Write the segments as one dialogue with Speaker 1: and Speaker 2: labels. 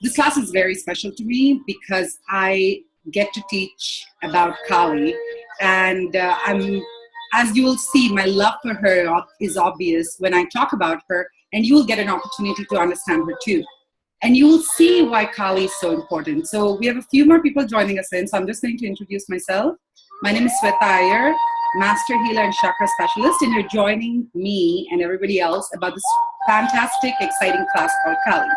Speaker 1: This class is very special to me because I get to teach about Kali, and as you will see, my love for her is obvious when I talk about her, and you will get an opportunity to understand her too. And you will see why Kali is so important. So we have a few more people joining us in, so I'm just going to introduce myself. My name is Sweta Iyer, Master Healer and Chakra Specialist, and you're joining me and everybody else about this fantastic, exciting class called Kali.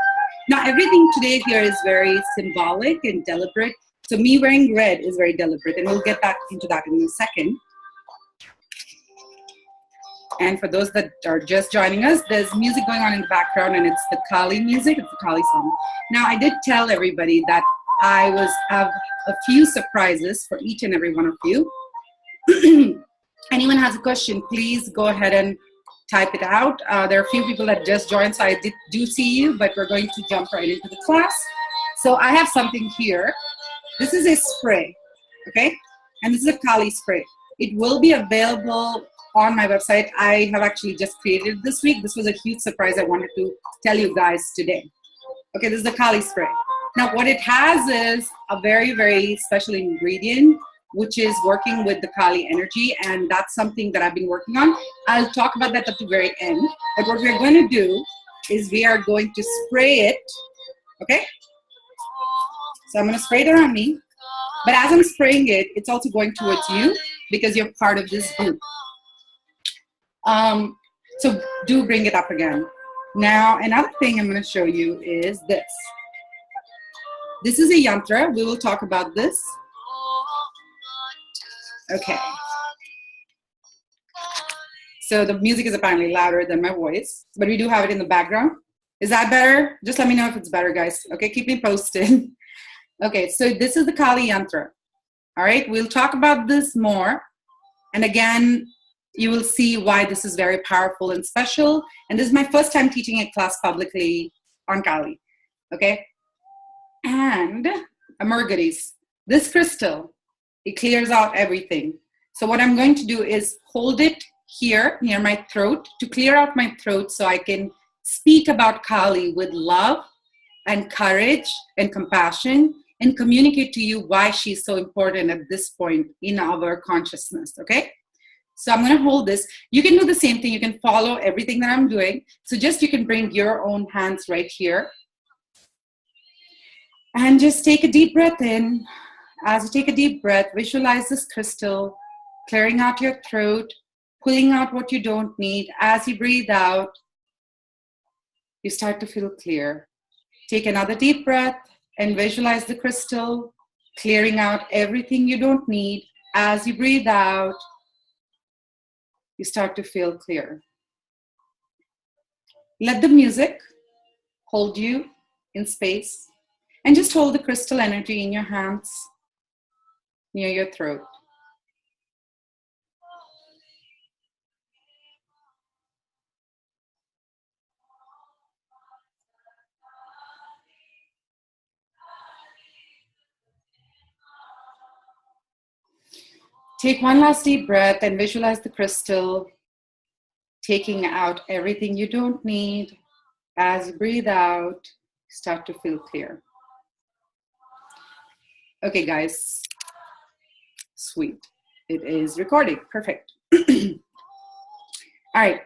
Speaker 1: Now, everything today here is very symbolic and deliberate. So me wearing red is very deliberate, and we'll get back into that in a second. And for those that are just joining us, there's music going on in the background, and it's the Kali music, it's the Kali song. Now, I did tell everybody that I have a few surprises for each and every one of you. Anyone has a question, please go ahead and type it out. There are a few people that just joined, so I do see you, but we're going to jump right into the class. So I have something here. This is a spray, okay? And this is a Kali spray. It will be available on my website. I have actually just created it this week. This was a huge surprise I wanted to tell you guys today. Okay, this is the Kali spray. Now, what it has is a very, very special ingredient, which is working with the Kali energy, and that's something that I've been working on. I'll talk about that at the very end. But what we're going to do is we are going to spray it, okay? So I'm going to spray it around me. But as I'm spraying it, it's also going towards you because you're part of this group. So do bring it up again. Now, another thing I'm going to show you is this. This is a yantra. We will talk about this. Okay. So the music is apparently louder than my voice, but we do have it in the background. Is that better? Just let me know if it's better, guys. Okay, keep me posted. Okay, so this is the Kali yantra. All right, we'll talk about this more. And again, you will see why this is very powerful and special. And this is my first time teaching a class publicly on Kali. Okay? And Amurgadis, this crystal, it clears out everything. So what I'm going to do is hold it here near my throat to clear out my throat so I can speak about Kali with love and courage and compassion and communicate to you why she's so important at this point in our consciousness, okay? So I'm gonna hold this. You can do the same thing. You can follow everything that I'm doing. So just you can bring your own hands right here. And just take a deep breath in. As you take a deep breath, visualize this crystal clearing out your throat, pulling out what you don't need. As you breathe out, you start to feel clear. Take another deep breath and visualize the crystal clearing out everything you don't need. As you breathe out, you start to feel clear. Let the music hold you in space and just hold the crystal energy in your hands near your throat. Take one last deep breath and visualize the crystal taking out everything you don't need. As you breathe out, start to feel clear. Okay, guys. Sweet. It is recording. Perfect. All right.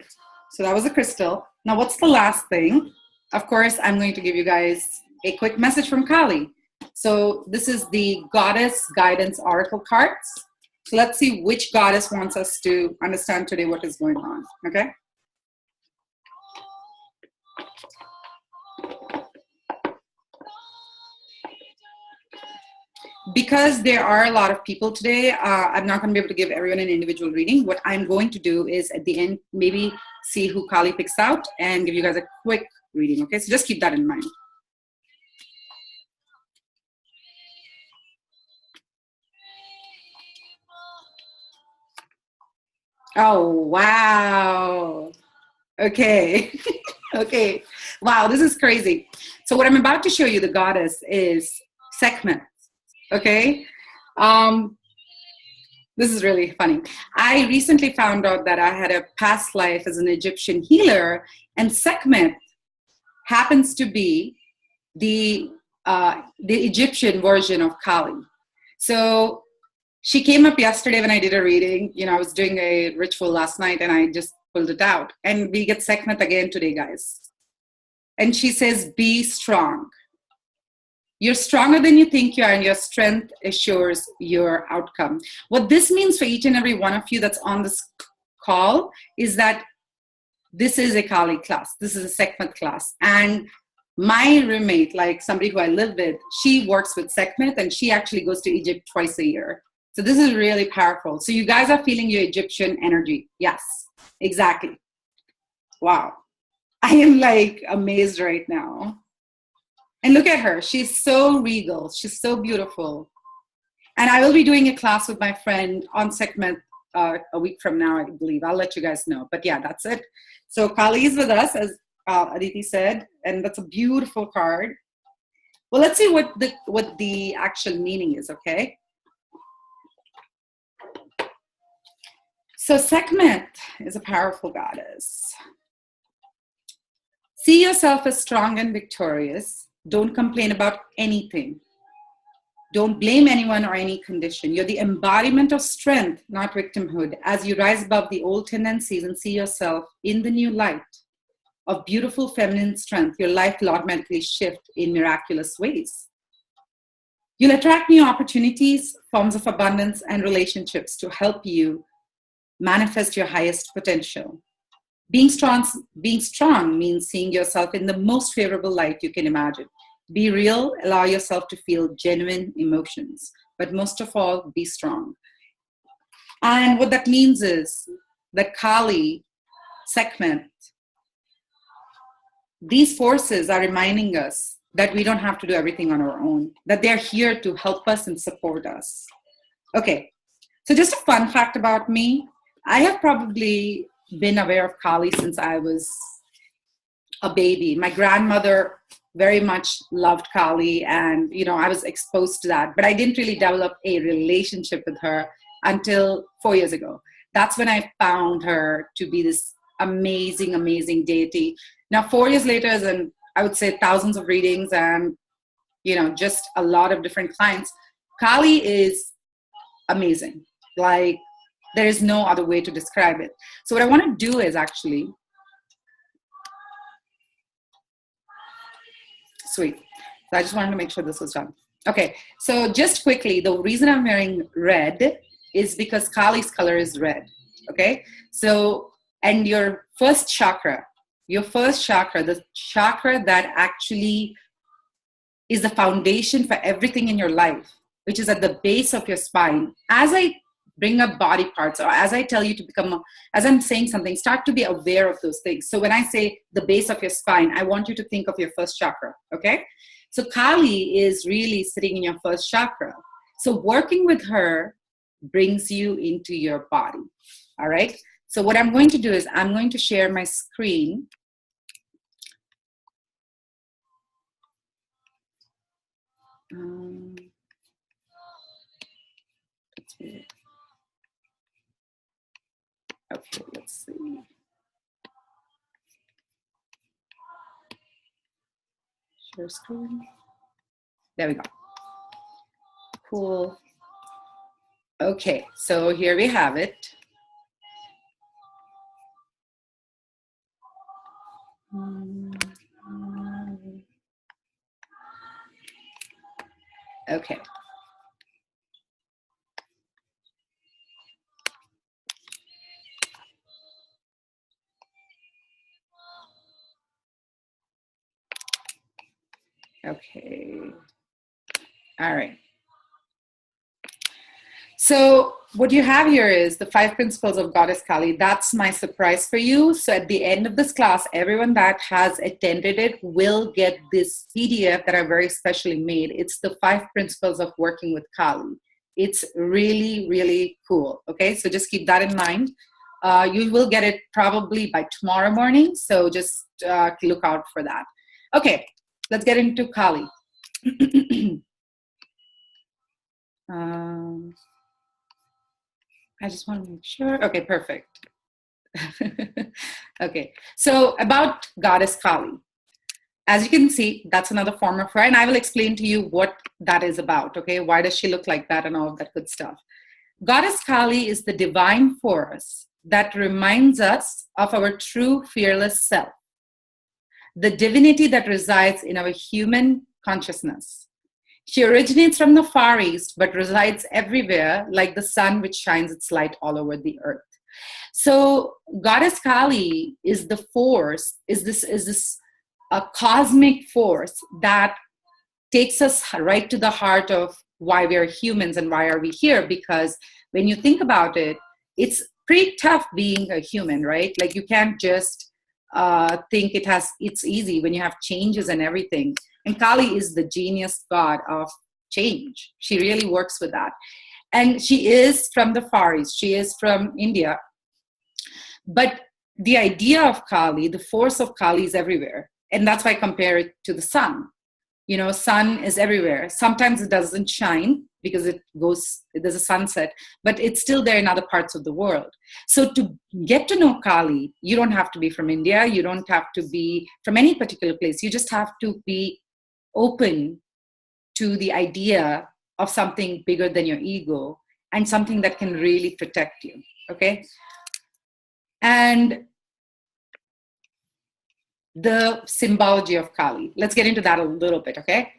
Speaker 1: So that was the crystal. Now, what's the last thing? Of course, I'm going to give you guys a quick message from Kali. So this is the Goddess Guidance Oracle cards. So let's see which goddess wants us to understand today what is going on, okay? Because there are a lot of people today, I'm not going to be able to give everyone an individual reading. What I'm going to do is at the end, maybe see who Kali picks out and give you guys a quick reading, okay? So just keep that in mind. Oh, wow. Okay. Okay. Wow, this is crazy. So what I'm about to show you, the goddess, is Sekhmet. Okay. This is really funny. I recently found out that I had a past life as an Egyptian healer, and Sekhmet happens to be the the Egyptian version of Kali. So she came up yesterday when I did a reading. I was doing a ritual last night and I just pulled it out. And we get Sekhmet again today, guys. And she says, be strong. You're stronger than you think you are, and your strength assures your outcome. What this means for each and every one of you that's on this call is that this is a Kali class. This is a Sekhmet class. And my roommate, like somebody who I live with, she works with Sekhmet and she actually goes to Egypt twice a year. So this is really powerful. So you guys are feeling your Egyptian energy. Yes, exactly. Wow. I am like amazed right now. And look at her. She's so regal. She's so beautiful. And I will be doing a class with my friend on Sekhmet a week from now, I believe. I'll let you guys know. But yeah, that's it. So Kali is with us, as Aditi said, and that's a beautiful card. Well, let's see what the actual meaning is, okay? So Sekhmet is a powerful goddess. See yourself as strong and victorious. Don't complain about anything. Don't blame anyone or any condition. You're the embodiment of strength, not victimhood. As you rise above the old tendencies and see yourself in the new light of beautiful feminine strength, your life will automatically shift in miraculous ways. You'll attract new opportunities, forms of abundance, and relationships to help you manifest your highest potential. Being strong means seeing yourself in the most favorable light you can imagine. Be real, allow yourself to feel genuine emotions, but most of all, be strong. And what that means is that Kali, Sekhmet, these forces are reminding us that we don't have to do everything on our own, that they're here to help us and support us. Okay, so just a fun fact about me, I have probably been aware of Kali since I was a baby. My grandmother very much loved Kali, and I was exposed to that, but I didn't really develop a relationship with her until 4 years ago. That's when I found her to be this amazing, amazing deity. Now 4 years later, and I would say thousands of readings and just a lot of different clients, Kali is amazing. Like, there is no other way to describe it. So what I want to do is actually, sweet. So I just wanted to make sure this was done. Okay, so just quickly, the reason I'm wearing red is because Kali's color is red, okay? So, and your first chakra, the chakra that actually is the foundation for everything in your life, which is at the base of your spine. As I bring up body parts, or as I tell you to as I'm saying something, start to be aware of those things. So when I say the base of your spine, I want you to think of your first chakra, okay? So Kali is really sitting in your first chakra. So working with her brings you into your body, all right? So what I'm going to do is I'm going to share my screen. Okay, let's see. Share screen. There we go. Cool. Okay, so here we have it. Okay. Okay. All right. So what you have here is the 5 principles of Goddess Kali. That's my surprise for you. So at the end of this class, everyone that has attended it will get this PDF that I very specially made. It's the 5 principles of working with Kali. It's really, really cool. Okay, so just keep that in mind. You will get it probably by tomorrow morning. So just look out for that. Okay, let's get into Kali. I just want to make sure. Okay, perfect. Okay, so about Goddess Kali. As you can see, that's another form of her. And I will explain to you what that is about, okay? Why does she look like that and all of that good stuff. Goddess Kali is the divine force that reminds us of our true fearless self, the divinity that resides in our human consciousness. She originates from the Far East, but resides everywhere like the sun which shines its light all over the earth. So Goddess Kali is the force, is this a cosmic force that takes us right to the heart of why we are humans and why are we here. Because when you think about it, it's pretty tough being a human, right? Like you can't just think it's easy when you have changes and everything. And Kali is the genius god of change. She really works with that. And she is from the Far East. She is from India. But the idea of Kali, the force of Kali is everywhere. And that's why I compare it to the sun. You know, sun is everywhere. Sometimes it doesn't shine because there's a sunset, but it's still there in other parts of the world. So to get to know Kali, you don't have to be from India. You don't have to be from any particular place. You just have to be open to the idea of something bigger than your ego and something that can really protect you, okay? And the symbology of Kali. Let's get into that a little bit, okay?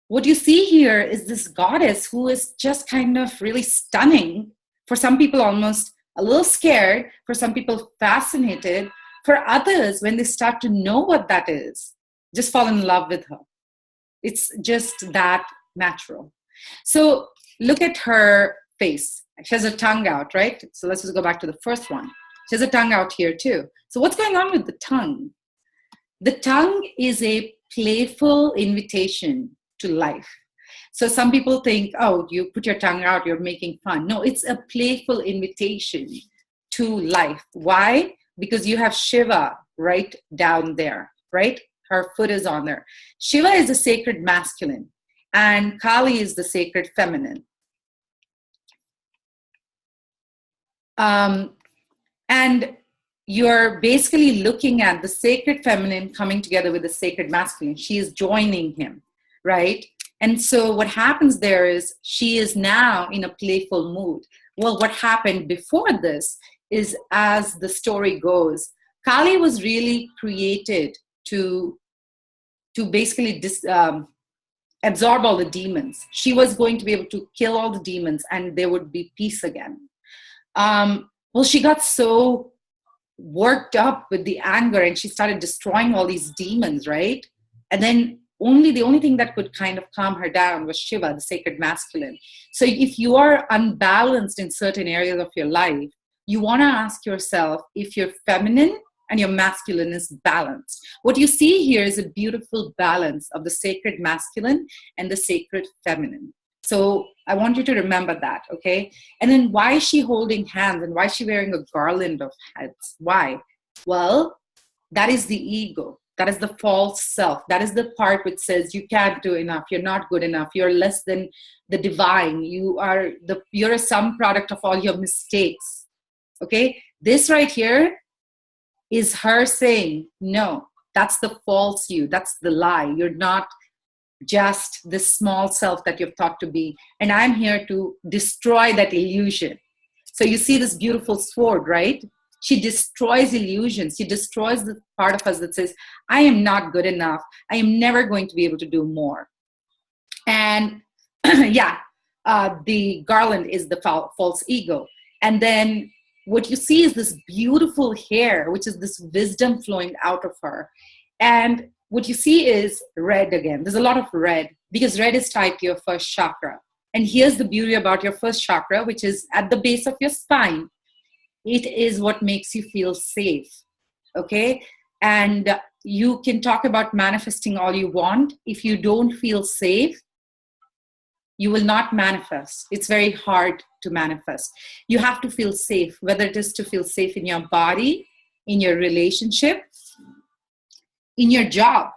Speaker 1: What you see here is this goddess who is just kind of really stunning. For some people, almost a little scared. For some people, fascinated. For others, when they start to know what that is, just fall in love with her. It's just that natural. So look at her face. She has a tongue out, right? So let's just go back to the first one. She has a tongue out here too. So what's going on with the tongue? The tongue is a playful invitation to life. So some people think, oh, you put your tongue out, you're making fun. No, it's a playful invitation to life. Why? Because you have Shiva right down there, right? Her foot is on there. Shiva is the sacred masculine and Kali is the sacred feminine. And you're basically looking at the sacred feminine coming together with the sacred masculine. She is joining him, right? And so what happens there is she is now in a playful mood. Well, what happened before this is, as the story goes, Kali was really created to basically absorb all the demons. She was going to be able to kill all the demons and there would be peace again. Well, she got so worked up with the anger and she started destroying all these demons, right? And then the only thing that could kind of calm her down was Shiva, the sacred masculine. So if you are unbalanced in certain areas of your life, you want to ask yourself if your feminine and your masculine is balanced. What you see here is a beautiful balance of the sacred masculine and the sacred feminine. So I want you to remember that, okay? And then why is she holding hands and why is she wearing a garland of heads? Why? Well, that is the ego. That is the false self. That is the part which says you can't do enough. You're not good enough. You're less than the divine. You're a sum product of all your mistakes, okay? This right here is her saying, no, that's the false you. That's the lie. You're not just this small self that you've thought to be. And I'm here to destroy that illusion. So you see this beautiful sword, right? She destroys illusions. She destroys the part of us that says, I am not good enough. I am never going to be able to do more. And yeah, the garland is the false ego. And then what you see is this beautiful hair, which is this wisdom flowing out of her. And what you see is red again. There's a lot of red because red is tied to your first chakra. And here's the beauty about your first chakra, which is at the base of your spine. It is what makes you feel safe, okay? And you can talk about manifesting all you want. If you don't feel safe, you will not manifest. It's very hard to manifest. You have to feel safe, whether it is to feel safe in your body, in your relationship, in your job,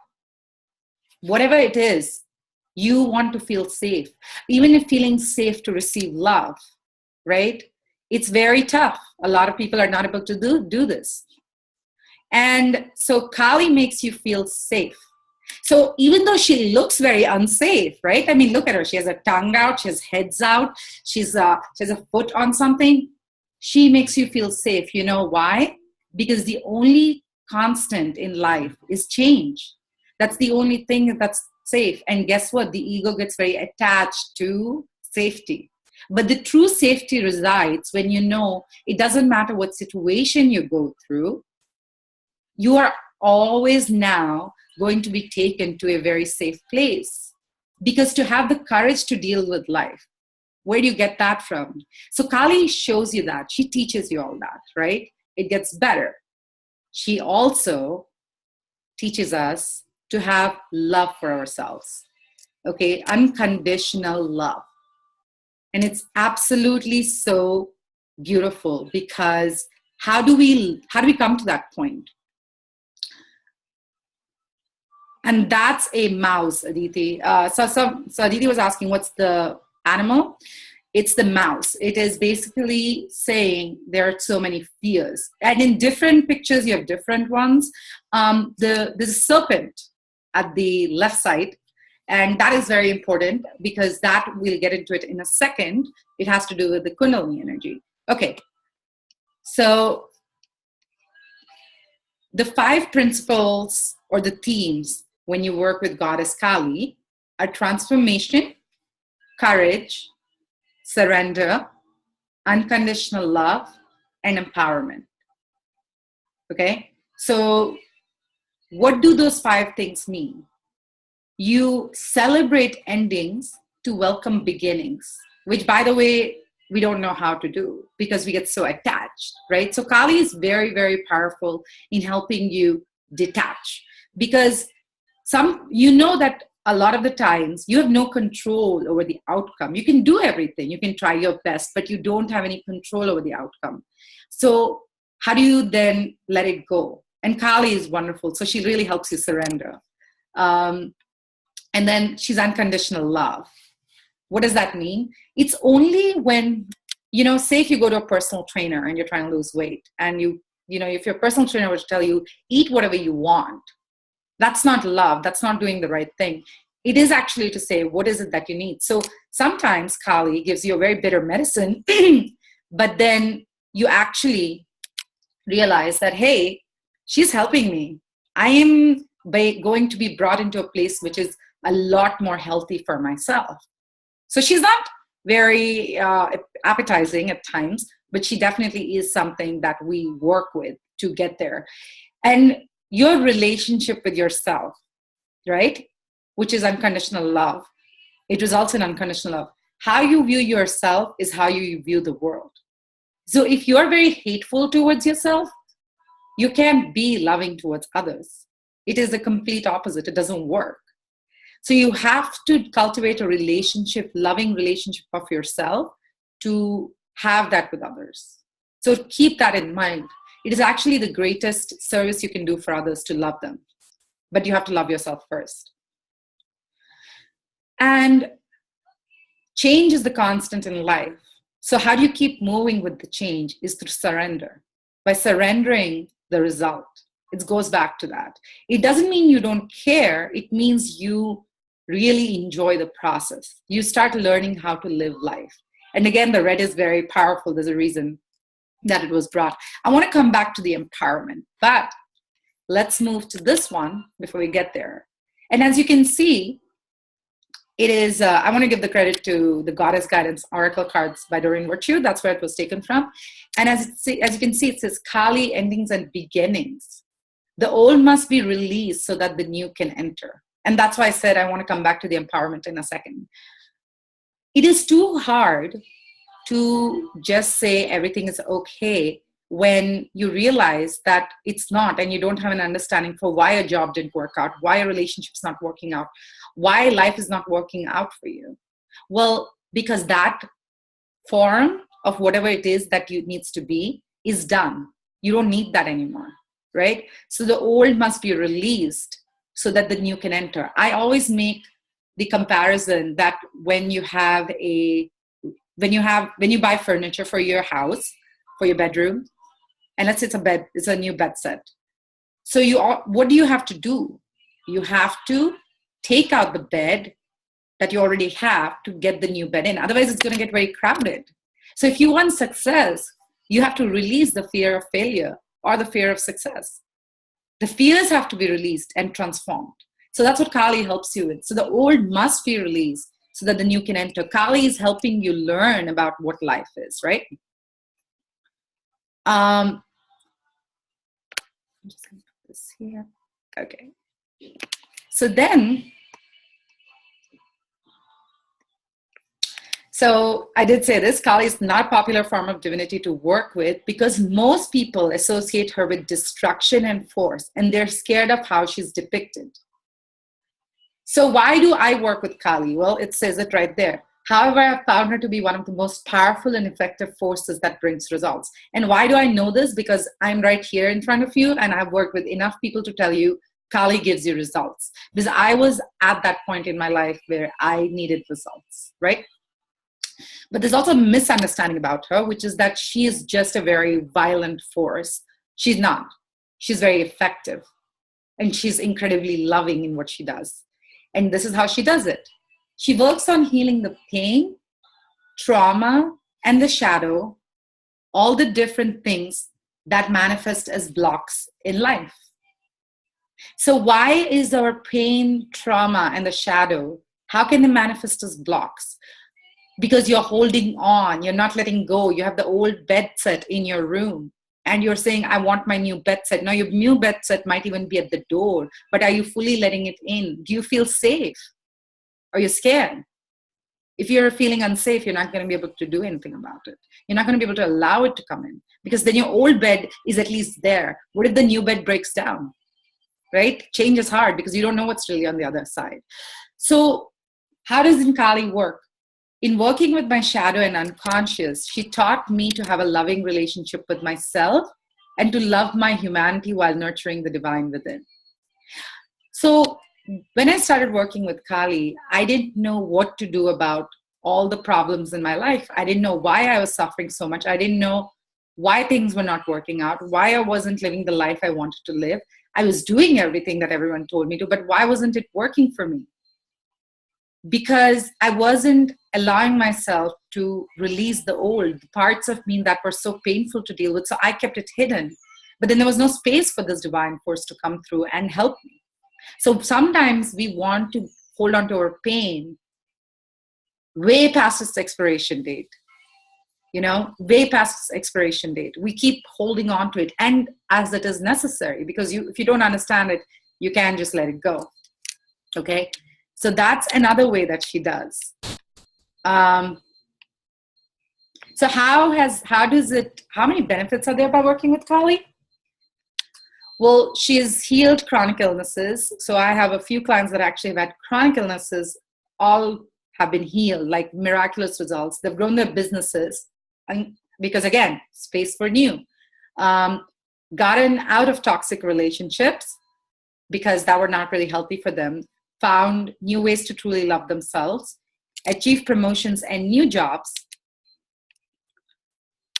Speaker 1: whatever it is, you want to feel safe. Even if feeling safe to receive love, right? It's very tough. A lot of people are not able to do this. And so Kali makes you feel safe. So even though she looks very unsafe, right? I mean, look at her. She has a tongue out. She has heads out. She has a foot on something. She makes you feel safe. You know why? Because the only constant in life is change. That's the only thing that's safe. And guess what? The ego gets very attached to safety. But the true safety resides when you know it doesn't matter what situation you go through, you are always now going to be taken to a very safe place. Because to have the courage to deal with life, where do you get that from? So Kali shows you that. She teaches you all that, right? It gets better. She also teaches us to have love for ourselves. Okay, unconditional love. And it's absolutely so beautiful, because how do we come to that point? And that's a mouse, Aditi. So Aditi was asking, what's the animal? It's the mouse. It is basically saying there are so many fears. And in different pictures, you have different ones. There's a serpent at the left side. And that is very important, because that, we'll get into it in a second. It has to do with the Kundalini energy. Okay. So the 5 principles or the themes when you work with Goddess Kali are transformation, courage, surrender, unconditional love, and empowerment. Okay? So what do those 5 things mean? You celebrate endings to welcome beginnings, which, by the way, we don't know how to do because we get so attached, right? So Kali is very, very powerful in helping you detach, because you know that a lot of the times you have no control over the outcome. You can do everything, you can try your best, but you don't have any control over the outcome. So how do you then let it go? And Kali is wonderful. So she really helps you surrender. And then she's unconditional love. What does that mean? It's only when, say if you go to a personal trainer and you're trying to lose weight, and if your personal trainer were to tell you, eat whatever you want, that's not love. That's not doing the right thing. It is actually to say, what is it that you need? So sometimes Kali gives you a very bitter medicine, but then you actually realize that, hey, she's helping me. I am going to be brought into a place which is a lot more healthy for myself. So she's not very appetizing at times, but she definitely is something that we work with to get there. And your relationship with yourself, right, which is unconditional love, it results in unconditional love. How you view yourself is how you view the world. So if you're very hateful towards yourself, you can't be loving towards others. It is the complete opposite. It doesn't work. So you have to cultivate a relationship, loving relationship of yourself, to have that with others. So keep that in mind. It is actually the greatest service you can do for others, to love them. But you have to love yourself first. And change is the constant in life. So how do you keep moving with the change? Is through surrender. By surrendering the result. It goes back to that. It doesn't mean you don't care. It means you really enjoy the process. You start learning how to live life. And again, the red is very powerful. There's a reason that it was brought. I want to come back to the empowerment, but let's move to this one before we get there. And as you can see, it is, I want to give the credit to the Goddess Guidance Oracle cards by Doreen Virtue. That's where it was taken from. And as you can see, it says Kali, endings and beginnings. The old must be released so that the new can enter. And that's why I said I want to come back to the empowerment in a second. It is too hard to just say everything is okay when you realize that it's not, and you don't have an understanding for why a job didn't work out, why a relationship's not working out, why life is not working out for you. Well, because that form of whatever it is that you needs to be is done. You don't need that anymore, right? So the old must be released so that the new can enter. I always make the comparison that when you buy furniture for your house, for your bedroom, and let's say it's a new bed set. So what do you have to do? You have to take out the bed that you already have to get the new bed in. Otherwise, it's going to get very crowded. So if you want success, you have to release the fear of failure or the fear of success. The fears have to be released and transformed. So that's what Kali helps you with. So the old must be released so that the new can enter. Kali is helping you learn about what life is, right? I'm just going to put this here. Okay. So I did say this, Kali is not a popular form of divinity to work with because most people associate her with destruction and force, and they're scared of how she's depicted. So why do I work with Kali? Well, it says it right there. However, I've found her to be one of the most powerful and effective forces that brings results. And why do I know this? Because I'm right here in front of you, and I've worked with enough people to tell you Kali gives you results. Because I was at that point in my life where I needed results, right? But there's also a misunderstanding about her, which is that she is just a very violent force. She's not. She's very effective. And she's incredibly loving in what she does. And this is how she does it. She works on healing the pain, trauma, and the shadow, all the different things that manifest as blocks in life. So why is our pain, trauma, and the shadow, how can they manifest as blocks? Because you're holding on, you're not letting go. You have the old bed set in your room and you're saying, I want my new bed set. Now your new bed set might even be at the door, but are you fully letting it in? Do you feel safe? Are you scared? If you're feeling unsafe, you're not going to be able to do anything about it. You're not going to be able to allow it to come in because then your old bed is at least there. What if the new bed breaks down, right? Change is hard because you don't know what's really on the other side. So how does Kali work? In working with my shadow and unconscious, she taught me to have a loving relationship with myself and to love my humanity while nurturing the divine within. So when I started working with Kali, I didn't know what to do about all the problems in my life. I didn't know why I was suffering so much. I didn't know why things were not working out, why I wasn't living the life I wanted to live. I was doing everything that everyone told me to, but why wasn't it working for me? Because I wasn't allowing myself to release the old, the parts of me that were so painful to deal with. So I kept it hidden. But then there was no space for this divine force to come through and help me. So sometimes we want to hold on to our pain way past its expiration date. Way past its expiration date. We keep holding on to it, and as it is necessary, because if you don't understand it, you can't just let it go. Okay? So that's another way that she does. So how many benefits are there by working with Kali? Well, she has healed chronic illnesses. So I have a few clients that actually have had chronic illnesses, all have been healed, like miraculous results. They've grown their businesses because, again, space for new. Gotten out of toxic relationships because that were not really healthy for them. Found new ways to truly love themselves, achieve promotions and new jobs,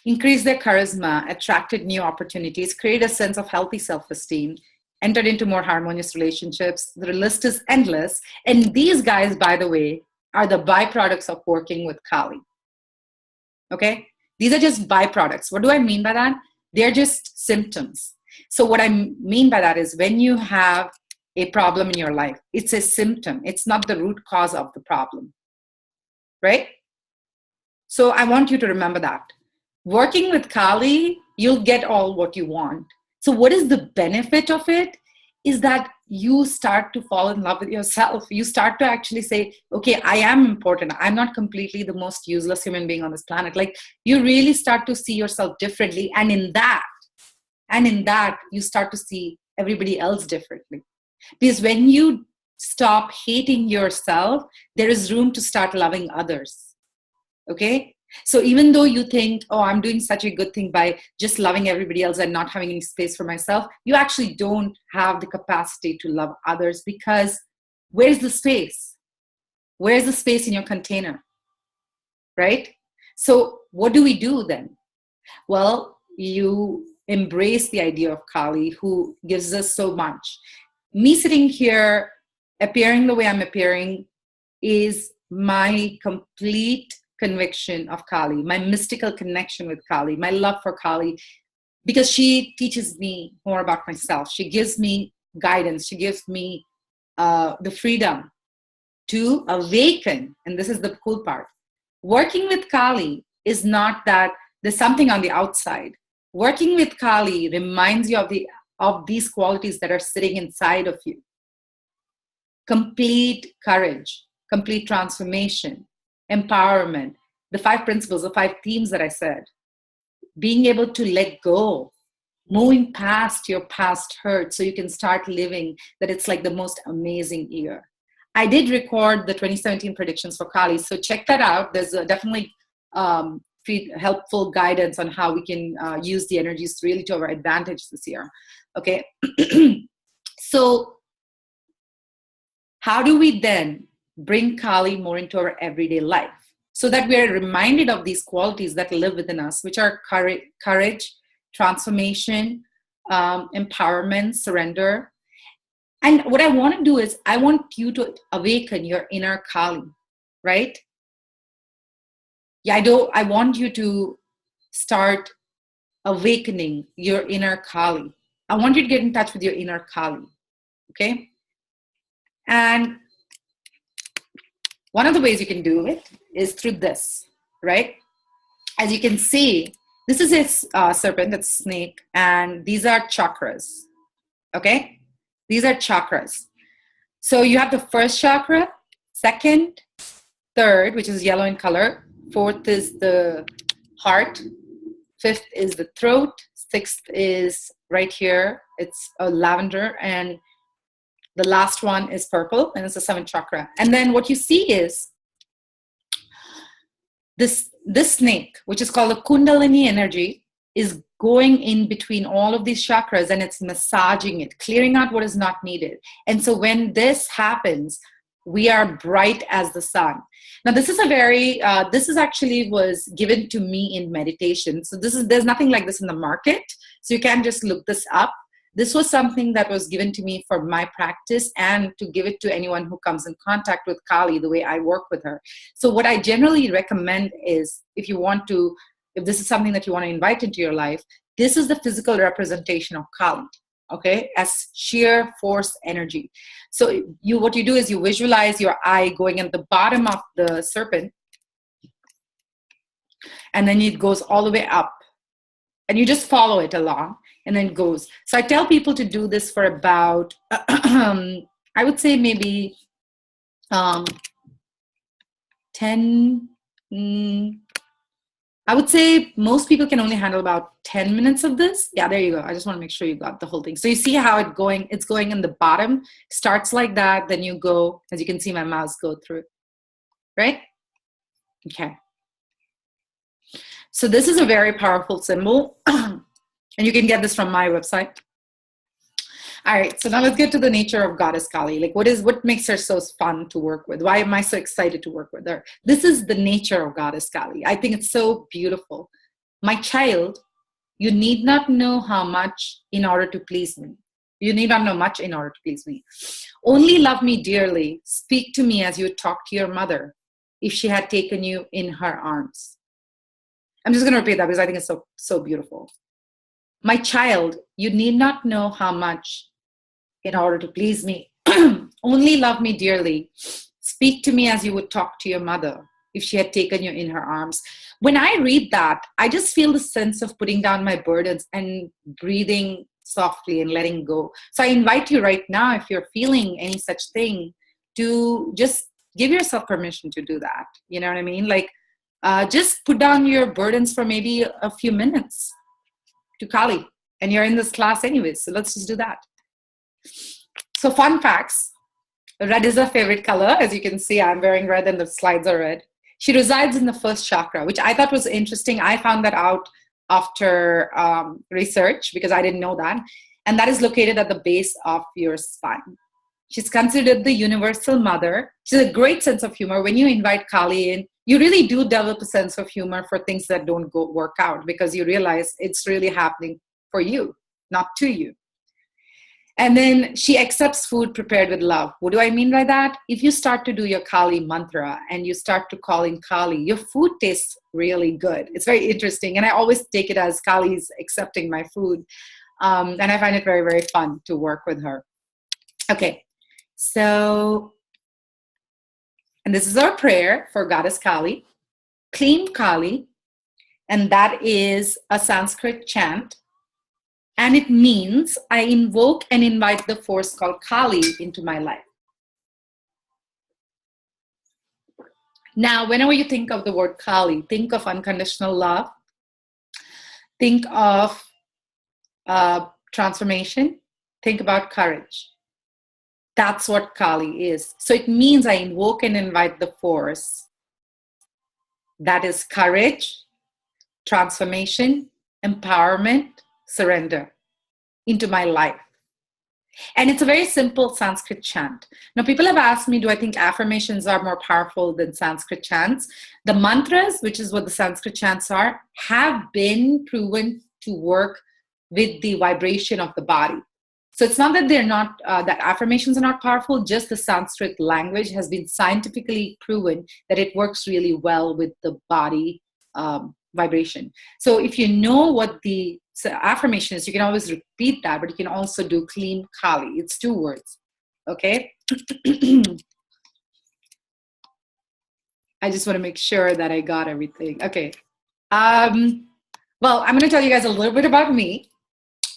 Speaker 1: increased their charisma, attracted new opportunities, created a sense of healthy self-esteem, entered into more harmonious relationships. The list is endless. And these guys, by the way, are the byproducts of working with Kali. Okay? These are just byproducts. What do I mean by that? They're just symptoms. So what I mean by that is when you have a problem in your life, it's a symptom. It's not the root cause of the problem. Right? So I want you to remember that. Working with Kali, you'll get all what you want. So what is the benefit of it? Is that you start to fall in love with yourself. You start to actually say, okay, I am important. I'm not completely the most useless human being on this planet. Like, you really start to see yourself differently. And in that, you start to see everybody else differently. Because when you stop hating yourself, there is room to start loving others. Okay? So even though you think, oh, I'm doing such a good thing by just loving everybody else and not having any space for myself, you actually don't have the capacity to love others, because where's the space? Where's the space in your container? Right? So what do we do then? Well, you embrace the idea of Kali, who gives us so much. Me sitting here, appearing the way I'm appearing, is my complete conviction of Kali, my mystical connection with Kali, my love for Kali, because she teaches me more about myself. She gives me guidance. She gives me the freedom to awaken. And this is the cool part. Working with Kali is not that there's something on the outside. Working with Kali reminds you of these qualities that are sitting inside of you. Complete courage, complete transformation, empowerment, the 5 principles, the 5 themes that I said, being able to let go, moving past your past hurt so you can start living that it's like the most amazing year. I did record the 2017 predictions for Kali, so check that out. There's definitely helpful guidance on how we can use the energies really to our advantage this year. Okay, so how do we then bring Kali more into our everyday life so that we are reminded of these qualities that live within us, which are courage, transformation, empowerment, surrender. And what I want to do is I want you to awaken your inner Kali, right? Yeah, I want you to start awakening your inner Kali. I want you to get in touch with your inner Kali, okay? And one of the ways you can do it is through this, right? As you can see, this is a serpent, it's a snake, and these are chakras, okay? These are chakras. So you have the first chakra, second, third, which is yellow in color. Fourth is the heart. Fifth is the throat. Sixth is right here. It's a lavender. And the last one is purple, and it's the 7th chakra. And then what you see is this snake, which is called the Kundalini energy, is going in between all of these chakras, and it's massaging it, clearing out what is not needed. And so when this happens, we are bright as the sun. Now, this is this is actually was given to me in meditation. So there's nothing like this in the market. So you can just look this up. This was something that was given to me for my practice and to give it to anyone who comes in contact with Kali, the way I work with her. So what I generally recommend is if this is something that you want to invite into your life, this is the physical representation of Kali, okay, as sheer force energy. So what you do is you visualize your eye going at the bottom of the serpent, and then it goes all the way up, and you just follow it along, and then it goes. So I tell people to do this for about, I would say maybe 10, I would say most people can only handle about 10 minutes of this. Yeah, there you go. I just want to make sure you got the whole thing. So you see how it's going in the bottom, starts like that. Then you go, as you can see my mouse go through, right? Okay. So this is a very powerful symbol. And you can get this from my website. All right, so now let's get to the nature of Goddess Kali. Like what makes her so fun to work with? Why am I so excited to work with her? This is the nature of Goddess Kali. I think it's so beautiful. My child, you need not know how much in order to please me. You need not know much in order to please me. Only love me dearly. Speak to me as you would talk to your mother if she had taken you in her arms. I'm just going to repeat that because I think it's so beautiful. My child, you need not know how much in order to please me. Only love me dearly. Speak to me as you would talk to your mother if she had taken you in her arms. When I read that, I just feel the sense of putting down my burdens and breathing softly and letting go. So I invite you right now, if you're feeling any such thing, to just give yourself permission to do that. You know what I mean? Like, just put down your burdens for maybe a few minutes to Kali. And you're in this class anyways, so let's just do that. So fun facts. Red is her favorite color. As you can see, I'm wearing red and the slides are red. She resides in the first chakra, which I thought was interesting. I found that out after research because I didn't know that. And that is located at the base of your spine. She's considered the universal mother. She has a great sense of humor. When you invite Kali in, you really do develop a sense of humor for things that don't work out because you realize it's really happening for you, not to you. And then she accepts food prepared with love. What do I mean by that? If you start to do your Kali mantra and you start to call in Kali, your food tastes really good. It's very interesting. And I always take it as Kali's accepting my food. And I find it very, very fun to work with her. Okay, so, and this is our prayer for Goddess Kali. Kleem Kali, and that is a Sanskrit chant. And it means I invoke and invite the force called Kali into my life. Now, whenever you think of the word Kali, think of unconditional love. Think of transformation. Think about courage. That's what Kali is. So it means I invoke and invite the force that is courage, transformation, empowerment, surrender into my life. And it's a very simple Sanskrit chant. Now, people have asked me, do I think affirmations are more powerful than Sanskrit chants? The mantras, which is what the Sanskrit chants are, have been proven to work with the vibration of the body. So it's not that they're not, that affirmations are not powerful, just the Sanskrit language has been scientifically proven that it works really well with the body vibration. So if you know what the affirmation is, you can always repeat that, but you can also do Kleem Kali. It's 2 words, okay? I just want to make sure that I got everything. Okay. Well, I'm going to tell you guys a little bit about me.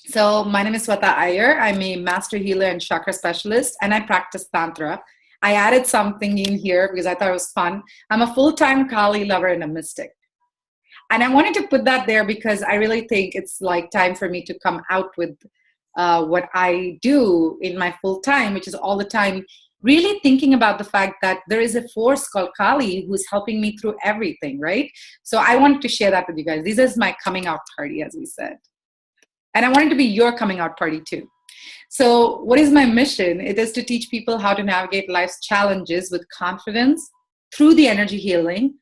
Speaker 1: So my name is Sweta Iyer. I'm a master healer and chakra specialist, and I practice Tantra. I added something in here because I thought it was fun. I'm a full-time Kali lover and a mystic. And I wanted to put that there because I really think it's like time for me to come out with what I do in my full time, which is all the time really thinking about the fact that there is a force called Kali who's helping me through everything, right? So I wanted to share that with you guys. This is my coming out party, as we said. And I wanted to be your coming out party too. So what is my mission? It is to teach people how to navigate life's challenges with confidence through the energy healing,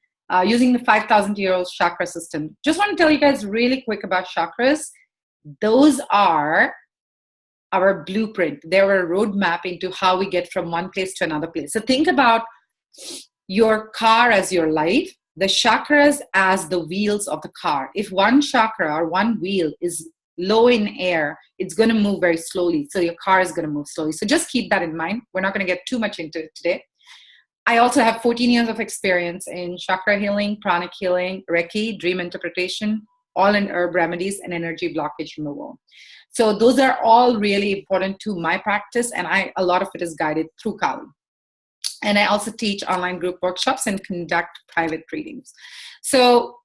Speaker 1: using the 5,000-year-old chakra system. Just want to tell you guys really quick about chakras. Those are our blueprint. They're a roadmap into how we get from one place to another place. So think about your car as your life, the chakras as the wheels of the car. If one chakra or one wheel is low in air, it's going to move very slowly. So your car is going to move slowly. So just keep that in mind. We're not going to get too much into it today. I also have 14 years of experience in chakra healing, pranic healing, Reiki, dream interpretation, all in herb remedies, and energy blockage removal. So those are all really important to my practice, and a lot of it is guided through Kali. And I also teach online group workshops and conduct private readings. So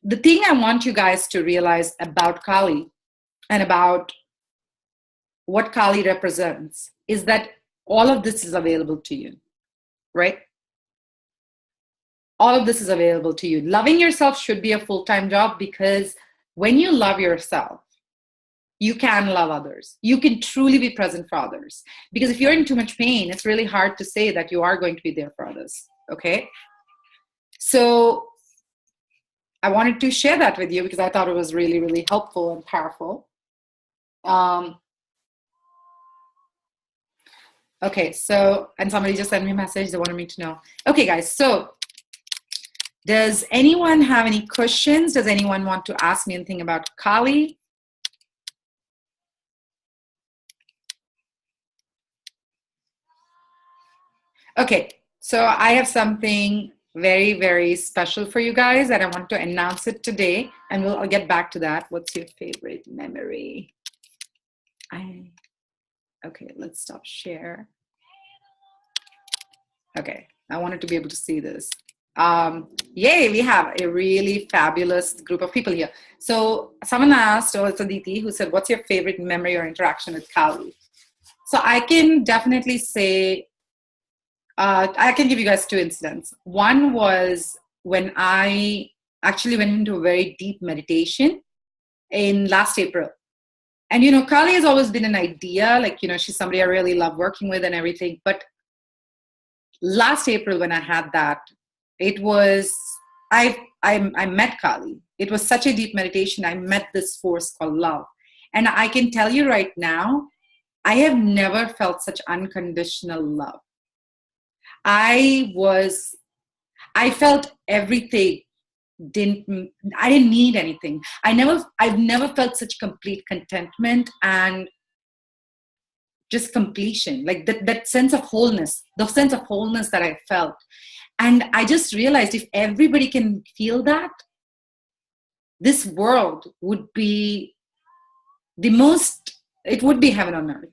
Speaker 1: the thing I want you guys to realize about Kali and about what Kali represents is that all of this is available to you. Right? All of this is available to you. Loving yourself should be a full-time job because when you love yourself, you can love others. You can truly be present for others. Because if you're in too much pain, it's really hard to say that you are going to be there for others. Okay? So I wanted to share that with you because I thought it was really, really helpful and powerful. Okay, so, and somebody just sent me a message. They wanted me to know. Okay, guys, so does anyone have any questions? Does anyone want to ask me anything about Kali? Okay, so I have something very, very special for you guys and I want to announce it today, and I'll get back to that. What's your favorite memory? Okay, let's stop share. Okay, I wanted to be able to see this. Yay, we have a really fabulous group of people here. So someone asked, it's Aditi, who said, what's your favorite memory or interaction with Kali? So I can definitely say, I can give you guys 2 incidents. One was when I actually went into a very deep meditation in last April. And, you know, Kali has always been an idea, like, you know, she's somebody I really love working with and everything. But last April when I had that, it was, I met Kali. it was such a deep meditation. I met this force called love. And I can tell you right now, I have never felt such unconditional love. I felt everything. I didn't need anything. I've never felt such complete contentment and just completion, like that sense of wholeness, the sense of wholeness that I felt. And I just realized if everybody can feel that, this world would be it would be heaven on earth.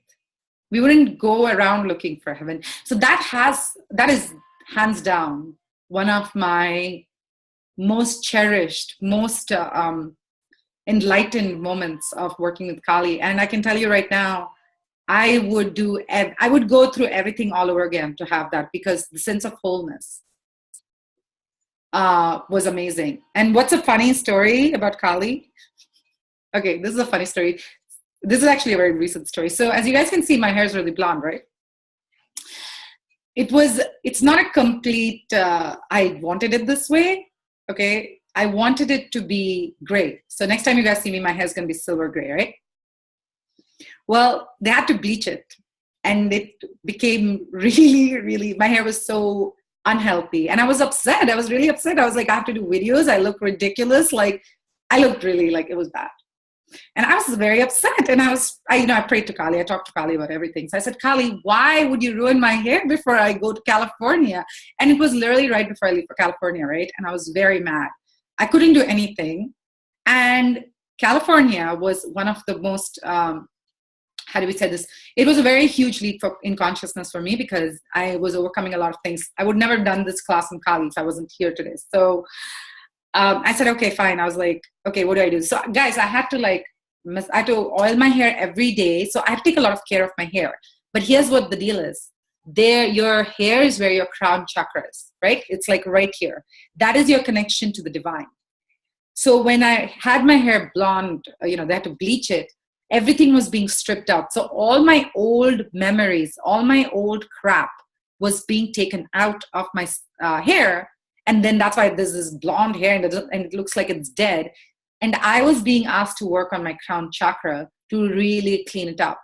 Speaker 1: We wouldn't go around looking for heaven. So that is hands down one of my most cherished, most enlightened moments of working with Kali. And I can tell you right now, I would go through everything all over again to have that, because the sense of wholeness was amazing. And what's a funny story about Kali? Okay, this is a funny story. This is actually a very recent story. So as you guys can see, my hair is really blonde, right? It's not a complete, I wanted it this way, okay? I wanted it to be gray. So next time you guys see me, my hair is going to be silver gray, right? Well, they had to bleach it. And it became really, really, my hair was so unhealthy. And I was upset. I was really upset. I was like, I have to do videos. I look ridiculous. Like, I looked really like it was bad. And I was very upset. And I prayed to Kali. I talked to Kali about everything. So I said, Kali, why would you ruin my hair before I go to California? And it was literally right before I leave for California, right? And I was very mad. I couldn't do anything. And California was one of the most, how do we say this? It was a very huge leap in consciousness for me, because I was overcoming a lot of things. I would never have done this class in Kali if I wasn't here today. So I said, okay, fine. I was like, okay, what do I do? So guys, I had to oil my hair every day. So I have to take a lot of care of my hair. But here's what the deal is. Your hair is where your crown chakra is, right? It's like right here. That is your connection to the divine. So when I had my hair blonde, they had to bleach it. Everything was being stripped out. So all my old memories, all my old crap was being taken out of my hair. And then that's why there's this blonde hair and it looks like it's dead. And I was being asked to work on my crown chakra to really clean it up.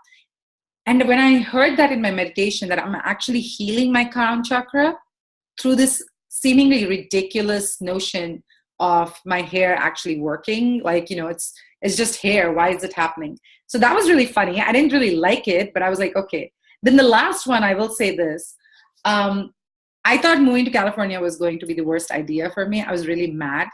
Speaker 1: And when I heard that in my meditation, that I'm actually healing my crown chakra through this seemingly ridiculous notion of my hair actually working, like, it's just hair. Why is it happening? So that was really funny. I didn't really like it, but I was like, okay. Then the last one, I will say this. I thought moving to California was going to be the worst idea for me. I was really mad.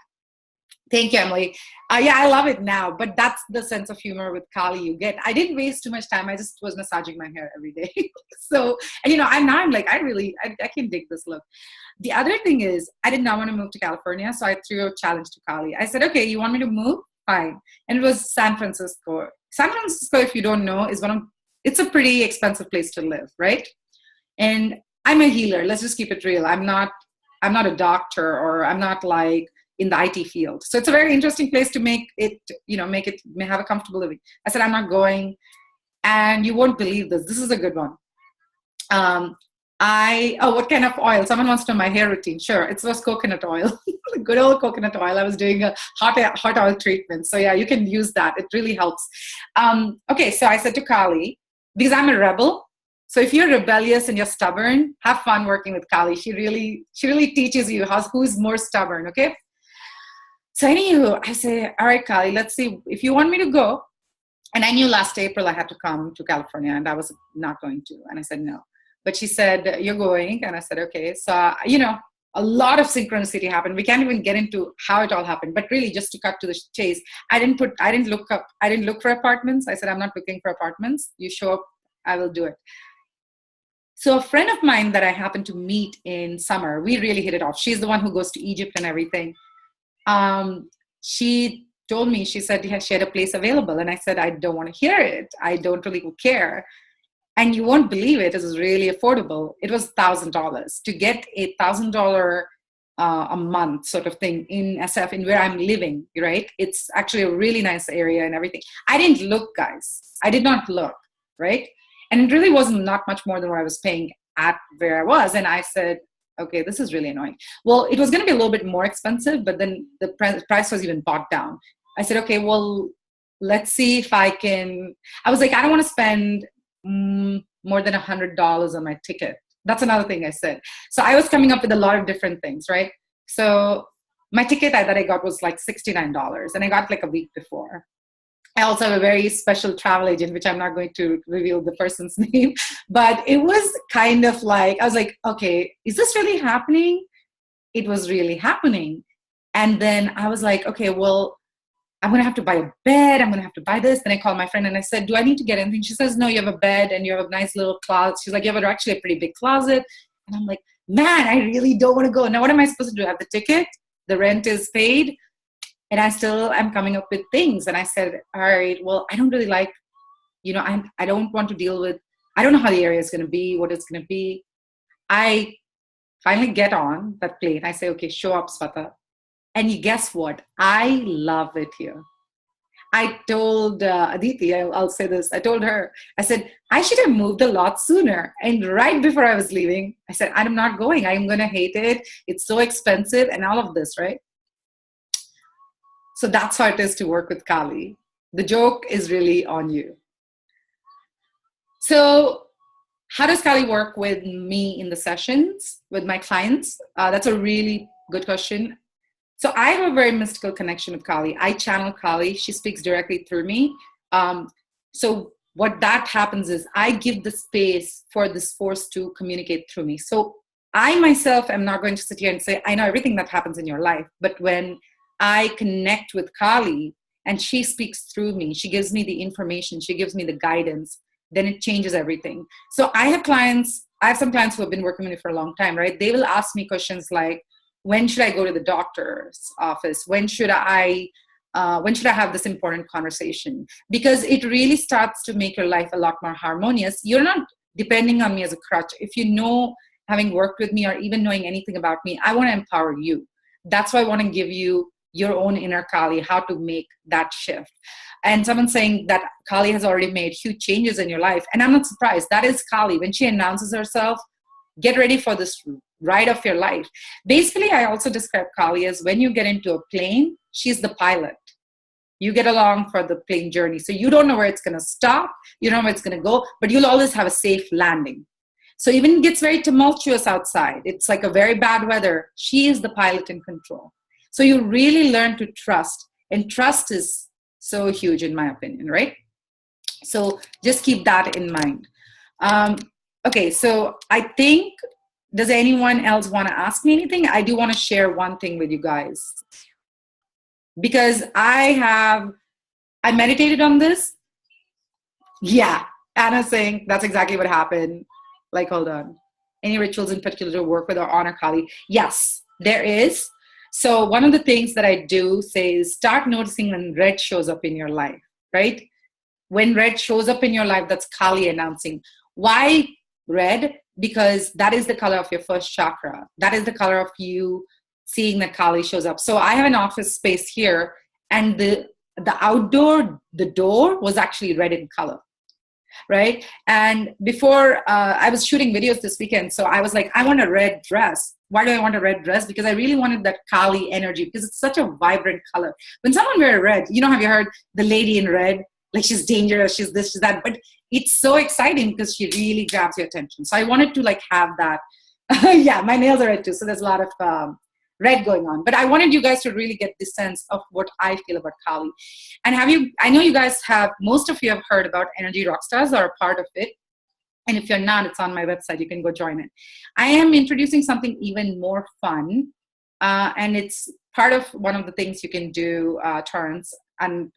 Speaker 1: Thank you, Emily. Yeah, I love it now, but that's the sense of humor with Kali you get. I didn't waste too much time. I just was massaging my hair every day. So, and I'm like, I can dig this look. The other thing is, I did not want to move to California, so I threw a challenge to Kali. I said, okay, you want me to move? Fine. And it was San Francisco. San Francisco, if you don't know, it's a pretty expensive place to live, right? And I'm a healer. Let's just keep it real. I'm not a doctor, or I'm not like in the IT field. So it's a very interesting place to make it have a comfortable living. I said, I'm not going. And you won't believe this. This is a good one. What kind of oil? Someone wants to know my hair routine. Sure. It was coconut oil, good old coconut oil. I was doing a hot oil treatment. So yeah, you can use that. It really helps. Okay. So I said to Kali, because I'm a rebel. So if you're rebellious and you're stubborn, have fun working with Kali. She really teaches you who's more stubborn. Okay. So anywho, I say, all right, Kali, let's see if you want me to go. And I knew last April I had to come to California, and I was not going to. And I said, no. But she said, you're going. And I said, okay. So, a lot of synchronicity happened. We can't even get into how it all happened. But really, just to cut to the chase, I didn't look for apartments. I said, I'm not looking for apartments. You show up, I will do it. So a friend of mine that I happened to meet in summer, we really hit it off. She's the one who goes to Egypt and everything. She told me, she said she had a place available. And I said, I don't want to hear it. I don't really care. And you won't believe it. It was really affordable. It was $1,000 to get $1,000 a month sort of thing in SF, in where I'm living, right? It's actually a really nice area and everything. I didn't look, guys. I did not look, right? And it really wasn't not much more than what I was paying at where I was. And I said, okay, this is really annoying. Well, it was going to be a little bit more expensive, but then the price was even bought down. I said, okay, well, let's see if I can. I was like, I don't want to spend more than $100 on my ticket. That's another thing I said. So I was coming up with a lot of different things, right? So my ticket that I got was like $69, and I got like a week before. I also have a very special travel agent, which I'm not going to reveal the person's name, but it was kind of like, I was like, okay, is this really happening? It was really happening. And then I was like, okay, well, I'm going to have to buy a bed. I'm going to have to buy this. Then I called my friend and I said, do I need to get anything? She says, no, you have a bed and you have a nice little closet. She's like, you have actually a pretty big closet. And I'm like, man, I really don't want to go. Now, what am I supposed to do? I have the ticket. The rent is paid. And I still am coming up with things. And I said, all right, well, I don't really like, I don't want to deal with, I don't know how the area is going to be, what it's going to be. I finally get on that plane. I say, okay, show up, Swata. And you guess what? I love it here. I told Aditi, I'll say this. I told her, I said, I should have moved a lot sooner. And right before I was leaving, I said, I'm not going. I'm going to hate it. It's so expensive and all of this, right? So that's how it is to work with Kali. The joke is really on you. So how does Kali work with me in the sessions, with my clients? That's a really good question. So I have a very mystical connection with Kali. I channel Kali. She speaks directly through me. So what that happens is I give the space for this force to communicate through me. So I myself am not going to sit here and say, I know everything that happens in your life. But when I connect with Kali and she speaks through me, she gives me the information, she gives me the guidance, then it changes everything. So I have some clients who have been working with me for a long time, right? They will ask me questions like, when should I go to the doctor's office? When should I have this important conversation? Because it really starts to make your life a lot more harmonious. You're not depending on me as a crutch. If you know, having worked with me or even knowing anything about me, I want to empower you. That's why I want to give you your own inner Kali, how to make that shift. And someone's saying that Kali has already made huge changes in your life. And I'm not surprised. That is Kali. When she announces herself, get ready for this ride of your life. Basically, I also describe Kali as when you get into a plane, she's the pilot. You get along for the plane journey. So you don't know where it's going to stop. You don't know where it's going to go, but you'll always have a safe landing. So even it gets very tumultuous outside. It's like a very bad weather. She is the pilot in control. So you really learn to trust. And trust is so huge in my opinion, right? So just keep that in mind. Okay, so I think, does anyone else want to ask me anything? I do want to share one thing with you guys. Because I meditated on this. Yeah, Anna's saying that's exactly what happened. Like, hold on. Any rituals in particular to work with or honor Kali? Yes, there is. So one of the things that I do say is start noticing when red shows up in your life, right? When red shows up in your life, that's Kali announcing. Why red? Because that is the color of your first chakra. That is the color of you seeing that Kali shows up. So I have an office space here, and the outdoor, the door was actually red in color. Right? And before I was shooting videos this weekend, so I was like, I want a red dress. Why do I want a red dress? Because I really wanted that Kali energy, because it's such a vibrant color. When someone wears red, have you heard the lady in red? Like, she's dangerous, she's this, she's that. But it's so exciting because she really grabs your attention. So I wanted to have that. Yeah, my nails are red too. So there's a lot of red going on. But I wanted you guys to really get the sense of what I feel about Kali. And I know you guys most of you have heard about Energy Rockstars or a part of it. And if you're not, it's on my website. You can go join it. I am introducing something even more fun. And it's part of one of the things you can do, turns, and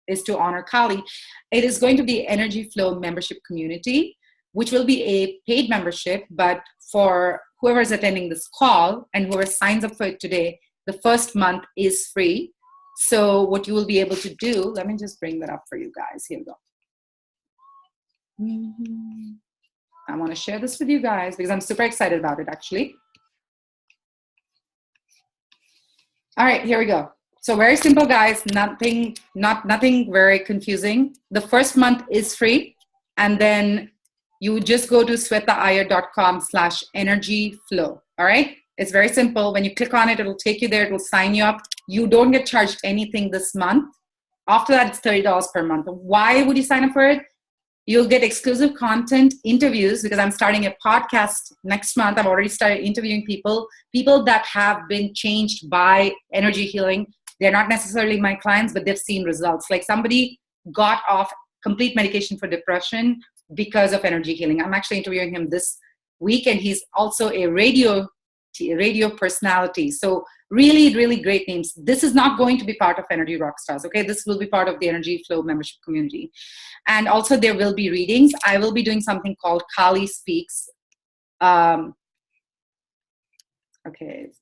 Speaker 1: is to honor Kali. It is going to be Energy Flow membership community, which will be a paid membership, but for whoever is attending this call and whoever signs up for it today, the first month is free. So what you will be able to do, let me just bring that up for you guys. Here we go. I want to share this with you guys because I'm super excited about it, actually. All right, here we go. So very simple, guys. Nothing very confusing. The first month is free, and then you would just go to swetaiyer.com/energyflow. All right. It's very simple. When you click on it, it'll take you there. It will sign you up. You don't get charged anything this month. After that, it's $30 per month. Why would you sign up for it? You'll get exclusive content, interviews, because I'm starting a podcast next month. I've already started interviewing people that have been changed by energy healing. They're not necessarily my clients, but they've seen results. Like somebody got off complete medication for depression because of energy healing. I'm actually interviewing him this week, and he's also a radio personality. So really, really great names. This is not going to be part of Energy Rockstars, okay? This will be part of the Energy Flow membership community. And also there will be readings. I will be doing something called Kali Speaks. Okay,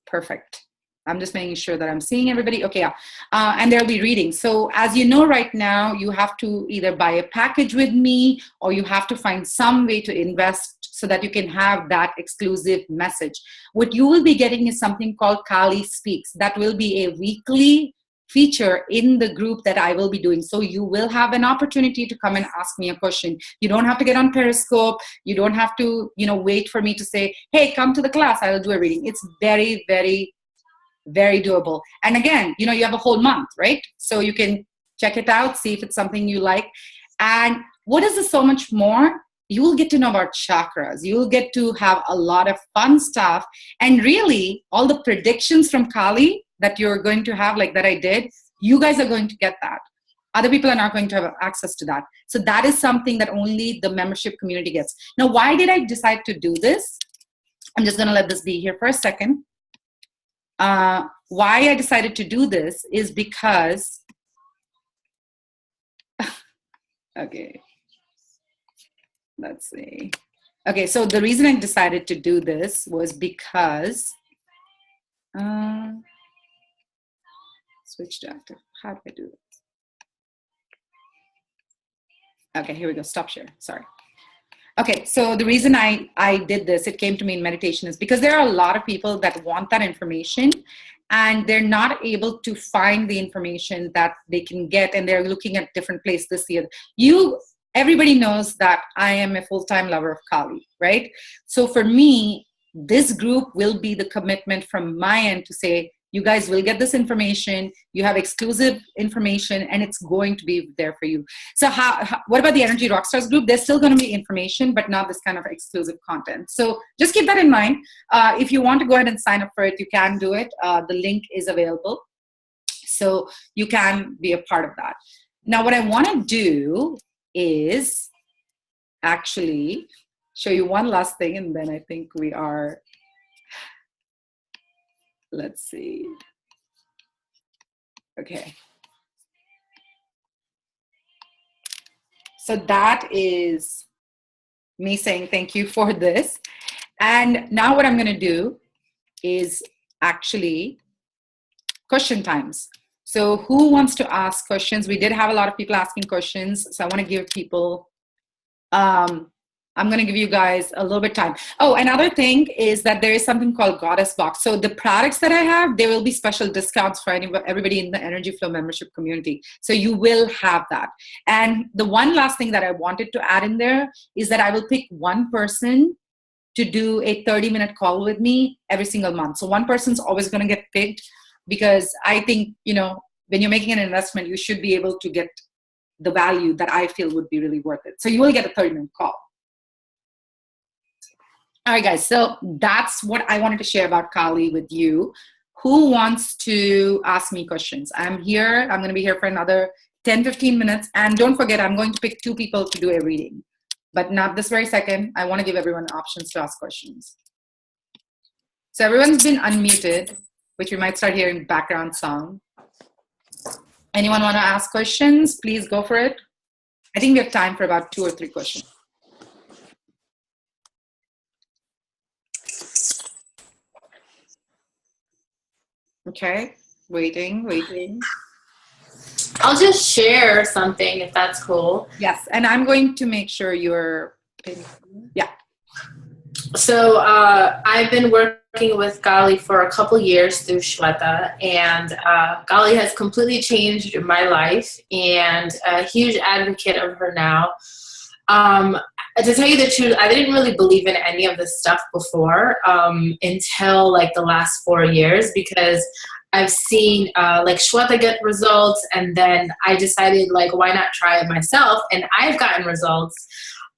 Speaker 1: perfect. I'm just making sure that I'm seeing everybody. Okay, yeah. And there'll be readings. So as you know right now, you have to either buy a package with me, or you have to find some way to invest so that you can have that exclusive message. What you will be getting is something called Kali Speaks. That will be a weekly feature in the group that I will be doing. So you will have an opportunity to come and ask me a question. You don't have to get on Periscope. You don't have to, wait for me to say, hey, come to the class, I will do a reading. It's very, very, very doable. And again, you have a whole month, right? So you can check it out, see if it's something you like. And what is this so much more? You will get to know about chakras. You will get to have a lot of fun stuff. And really, all the predictions from Kali that you're going to have, like that I did, you guys are going to get that. Other people are not going to have access to that. So that is something that only the membership community gets. Now, why did I decide to do this? I'm just going to let this be here for a second. Why I decided to do this is because, okay, let's see. Okay, so the reason I decided to do this was because, switch to active. How do I do this? Okay, here we go. Stop share. Sorry. Okay, so the reason I did this, it came to me in meditation, is because there are a lot of people that want that information and they're not able to find the information that they can get, and they're looking at different places this year. Everybody knows that I am a full-time lover of Kali, right? So for me, this group will be the commitment from my end to say, you guys will get this information, you have exclusive information, and it's going to be there for you. So what about the Energy Rockstars group? There's still going to be information, but not this kind of exclusive content. So just keep that in mind. If you want to go ahead and sign up for it, you can do it. The link is available. So you can be a part of that. Now, what I want to do is actually show you one last thing, and then I think we are, let's see. Okay. So that is me saying thank you for this. And now what I'm going to do is actually question times. So who wants to ask questions? We did have a lot of people asking questions. So I want to give people, I'm going to give you guys a little bit of time. Oh, another thing is that there is something called Goddess Box. So the products that I have, there will be special discounts for everybody in the Energy Flow membership community. So you will have that. And the one last thing that I wanted to add in there is that I will pick one person to do a 30-minute call with me every single month. So one person's always going to get picked, because I think, when you're making an investment, you should be able to get the value that I feel would be really worth it. So you will get a 30-minute call. All right, guys, so that's what I wanted to share about Kali with you. Who wants to ask me questions? I'm here. I'm going to be here for another 10, 15 minutes. And don't forget, I'm going to pick 2 people to do a reading. But not this very second. I want to give everyone options to ask questions. So everyone's been unmuted, which we might start hearing background sound. Anyone want to ask questions? Please go for it. I think we have time for about 2 or 3 questions. Okay, waiting.
Speaker 2: I'll just share something if that's cool.
Speaker 1: Yes, and I'm going to make sure you're, yeah.
Speaker 2: So I've been working with Kali for a couple years through Shweta, and Kali has completely changed my life, and a huge advocate of her now. To tell you the truth, I didn't really believe in any of this stuff before until like the last 4 years, because I've seen like Shweta get results, and then I decided like, why not try it myself? And I've gotten results.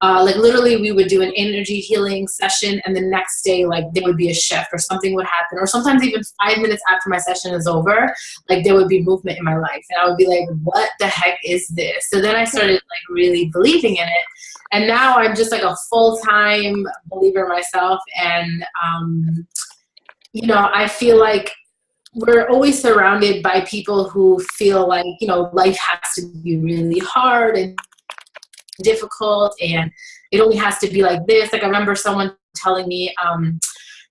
Speaker 2: Like literally we would do an energy healing session, and the next day like there would be a shift or something would happen, or sometimes even 5 minutes after my session is over, like there would be movement in my life, and I would be like, what the heck is this? So then I started like really believing in it, and now I'm just like a full-time believer myself. And you know, I feel like we're always surrounded by people who feel like, you know, life has to be really hard and difficult, and it only has to be like this. Like I remember someone telling me,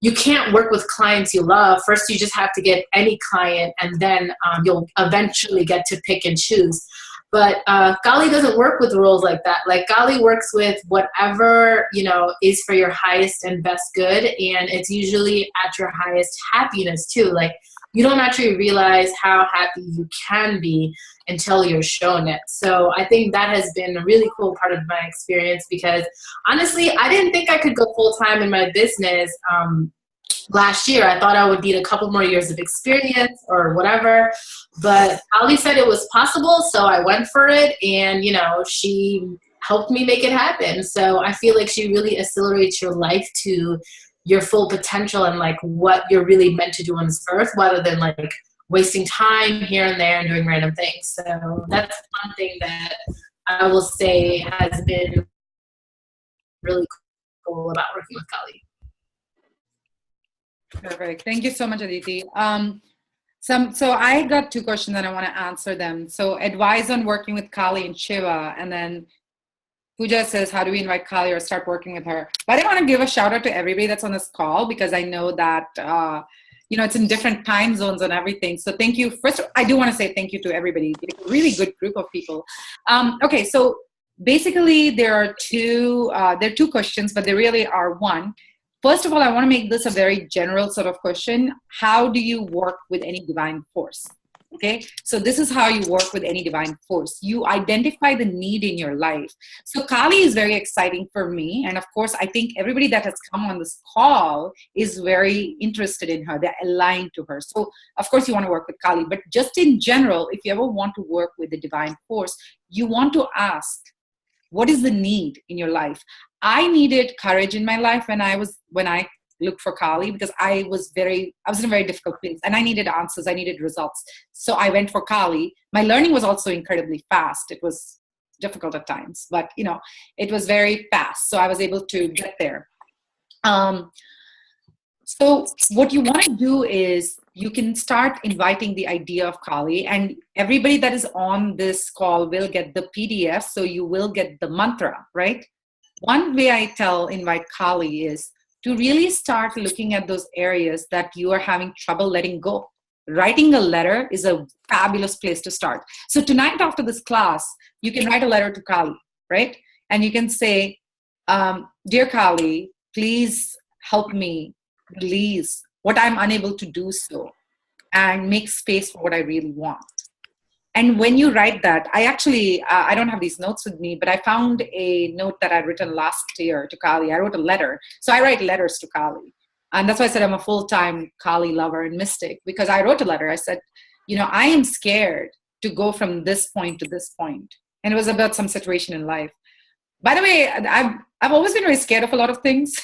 Speaker 2: you can't work with clients you love. First, you just have to get any client, and then you'll eventually get to pick and choose. But Kali doesn't work with rules like that. Like Kali works with whatever, you know, is for your highest and best good, and it's usually at your highest happiness too. Like you don't actually realize how happy you can be until you're shown it. So I think that has been a really cool part of my experience, because honestly, I didn't think I could go full-time in my business last year. I thought I would need a couple more years of experience or whatever, but Ali said it was possible, so I went for it, and you know, she helped me make it happen. So I feel like she really accelerates your life to your full potential and like what you're really meant to do on this earth, rather than like wasting time here and there and doing random things. So that's one thing that I will say has been really cool about working with Kali.
Speaker 1: Perfect. Thank you so much, Aditi. So I got two questions and I want to answer them. So advice on working with Kali and Shiva, and then Pooja says, how do we invite Kali or start working with her? But I want to give a shout out to everybody that's on this call, because I know that, you know, it's in different time zones and everything. So thank you. First, I do want to say thank you to everybody. It's a really good group of people. Okay, so basically there are two questions, but they really are one. First of all, I want to make this a very general sort of question. How do you work with any divine force? Okay, so this is how you work with any divine force. You identify the need in your life. So Kali is very exciting for me. And of course, I think everybody that has come on this call is very interested in her. They're aligned to her. So of course you want to work with Kali, but just in general, if you ever want to work with the divine force, you want to ask, what is the need in your life? I needed courage in my life when I look for Kali, because I was in a very difficult place and I needed answers. I needed results. So I went for Kali. My learning was also incredibly fast. It was difficult at times, but you know, it was very fast. So I was able to get there. So what you want to do is you can start inviting the idea of Kali, and everybody that is on this call will get the PDF. So you will get the mantra, right? One way I invite Kali is to really start looking at those areas that you are having trouble letting go. Writing a letter is a fabulous place to start. So tonight after this class, you can write a letter to Kali, right? And you can say, dear Kali, please help me release what I'm unable to do so and make space for what I really want. And when you write that, I actually, I don't have these notes with me, but I found a note that I'd written last year to Kali. I wrote a letter. So I write letters to Kali. And that's why I said I'm a full-time Kali lover and mystic, because I wrote a letter. I said, you know, I am scared to go from this point to this point. And it was about some situation in life. By the way, I've always been very scared of a lot of things.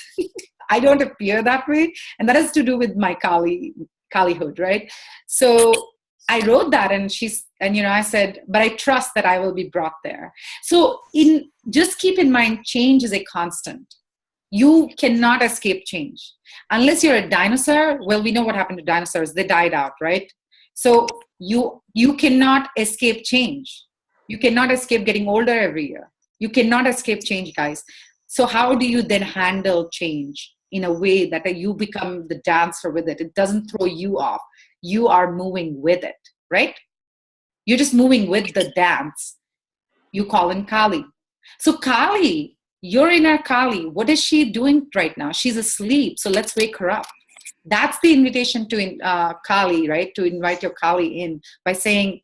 Speaker 1: I don't appear that way. And that has to do with my Kalihood, right? So I wrote that, and I said, but I trust that I will be brought there. So just keep in mind, change is a constant. You cannot escape change. Unless you're a dinosaur, well, we know what happened to dinosaurs. They died out, right? So you cannot escape change. You cannot escape getting older every year. You cannot escape change, guys. So how do you then handle change in a way that you become the dancer with it? It doesn't throw you off. You are moving with it, right? You're just moving with the dance. You call in Kali. So Kali, your inner Kali, what is she doing right now? She's asleep. So let's wake her up. That's the invitation to Kali, right? To invite your Kali in by saying,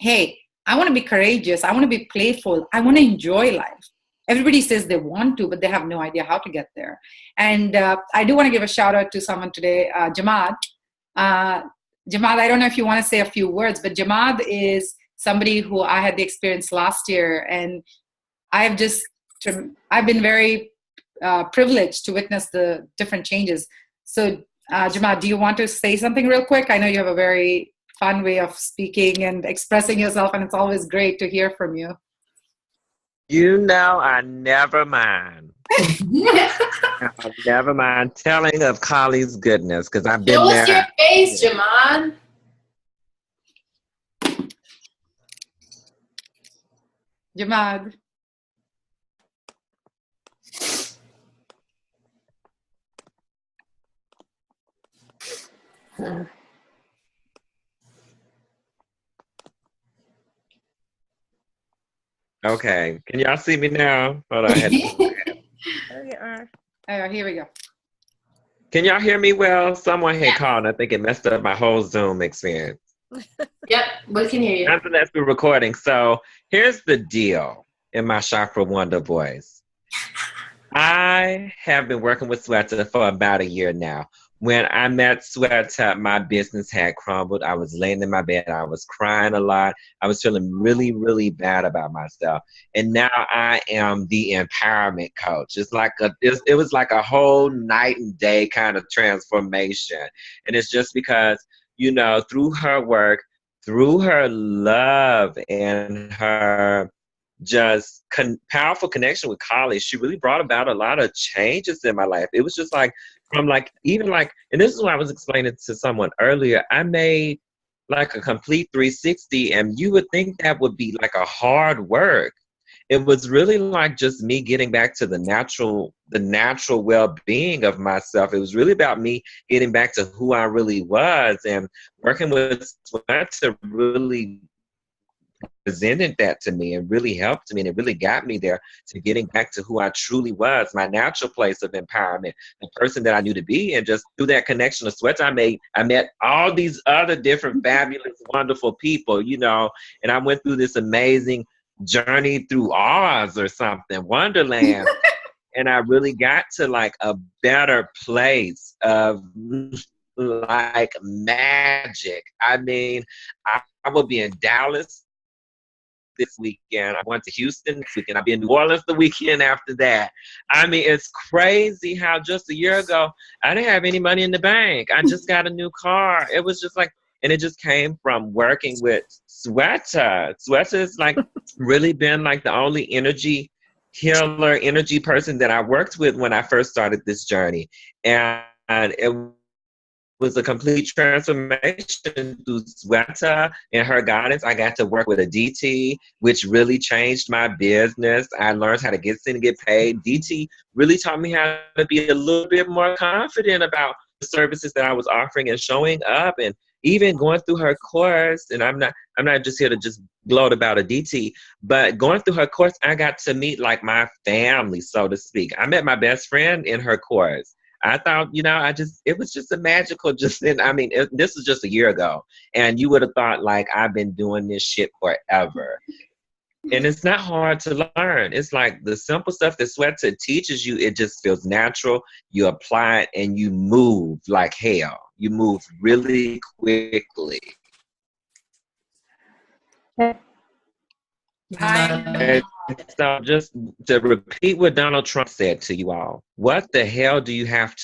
Speaker 1: hey, I want to be courageous. I want to be playful. I want to enjoy life. everybody says they want to, but they have no idea how to get there. And I do want to give a shout out to someone today, Jamad. Jamad, I don't know if you want to say a few words, but Jamad is somebody who I had the experience last year, and I've been very privileged to witness the different changes. So, Jamad, do you want to say something real quick? I know you have a very fun way of speaking and expressing yourself, and it's always great to hear from you.
Speaker 3: You know, I never mind. I never mind telling of Kali's goodness because I've been there.
Speaker 2: Show us your face, Jamad.
Speaker 1: Jamad.
Speaker 3: Okay, can y'all see me now? Hold on.
Speaker 1: There you are. Oh, here we go.
Speaker 3: Can y'all hear me well? Someone had called. I think it messed up my whole Zoom experience.
Speaker 2: Yep, we can hear you.
Speaker 3: Nonetheless, we're recording. So here's the deal in my Chakra Wonder voice. I have been working with Sweta for about a year now. When I met Sweta, my business had crumbled. I was laying in my bed. I was crying a lot. I was feeling really, really bad about myself. And now I am the empowerment coach. It was like a whole night and day kind of transformation. And it's just because, you know, through her work, through her love and her just powerful connection with Kali, she really brought about a lot of changes in my life. It was just like, from like, even like, and this is what I was explaining to someone earlier, I made like a complete 360, and you would think that would be like a hard work. It was really like just me getting back to the natural well-being of myself. It was really about me getting back to who I really was, and working with Sweat to really presented that to me and really helped me, and it really got me there to getting back to who I truly was, my natural place of empowerment, the person that I knew to be. And just through that connection of Sweat I met all these other different fabulous, wonderful people, you know, and I went through this amazing journey through Oz or something, Wonderland. And I really got to like a better place of like magic. I mean, I will be in Dallas this weekend. I went to Houston this weekend. I'll be in New Orleans the weekend after that. I mean, it's crazy how just a year ago, I didn't have any money in the bank. I just got a new car. It was just like, and it just came from working with Sweta. Sweta has like really been like the only energy healer, energy person that I worked with when I first started this journey. And it was a complete transformation through Sweta and her guidance. I got to work with a DT, which really changed my business. I learned how to get seen and get paid. DT really taught me how to be a little bit more confident about the services that I was offering and showing up, and even going through her course. And I'm not just here to just gloat about a DT, but going through her course, I got to meet like my family, so to speak. I met my best friend in her course. I thought, you know, it was just a magical, this was just a year ago. And you would have thought like, I've been doing this shit forever. And it's not hard to learn. It's like the simple stuff that Sweta teaches you, it just feels natural. You apply it and you move like hell. You move really quickly. So just to repeat what Donald Trump said to you all, what the hell do you have